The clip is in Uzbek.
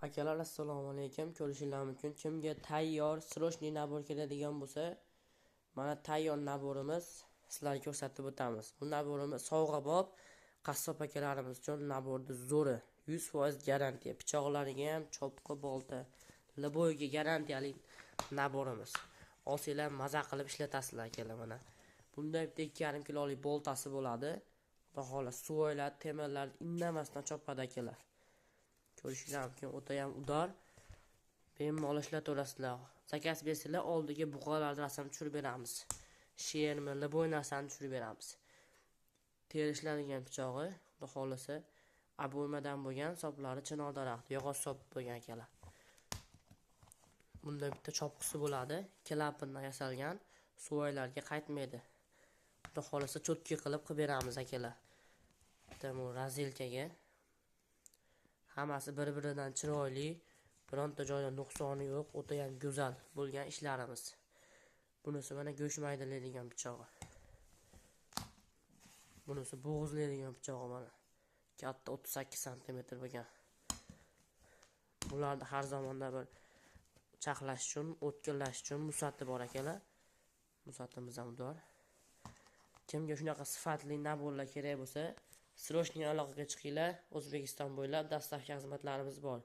Akalar assalomu alaykum. Ko'rishinglar mumkin. Kimga tayyor srochniy nabor keladigan bo'lsa, mana tayyor naborimiz sizlarga ko'rsatib o'tamiz. Bu naborimiz sovg'abob qassob akalarimiz uchun naborni zo'ri, 100% garantiya. Pichoqlariga ham chopqi bolta, liboyga garantiyali naborimiz. Olsanglar maza qilib ishlatasizlar akalar mana. Bunda bitta 2,5 kilolik boltasi bo'ladi. Xudo xohlasa suvoylar, temirlar indamasdan chopadi akalar. Ko'rishinglar mumkin, o'ta ham udor. Bemalol ishlataverasizlar. Zakaz bersanglar, oldiga buqalarni rasmini tushirib beramiz. Shermi, liboy narsani tushirib beramiz. Terishlangan pichog'i, xudo xohlasa, abo'ymadan bo'lgan, soplari chinor daraxti, yog'och sop bo'lgan akalar. Bunda bitta chopqisi bo'ladi, klapindan yasalgan, suvoylarga qaytmaydi. Xudo xohlasa cho'tki qilib beramiz akalar. Bitta bu razilkaga hammasi bir-biridan chiroyli, bironta joyda nuqsoni yo'q, o'ta ham go'zal bo'lgan ishlarimiz. Bunisi mana go'sht maydalaydigan pichog'i. Bunisi bo'g'izlaydigan pichog'i mana. Katta 38 sm bo'lgan. Bularda har zamonda bir chaqlash uchun, o'tkirlash uchun musati bor akalar. Musatimiz ham bor. Kimga shunaqa sifatli naborlar kerak bo'lsa, srochniy aloqaga chiqinglar. O'zbekiston bo'ylab dastlabki xizmatlarimiz bor.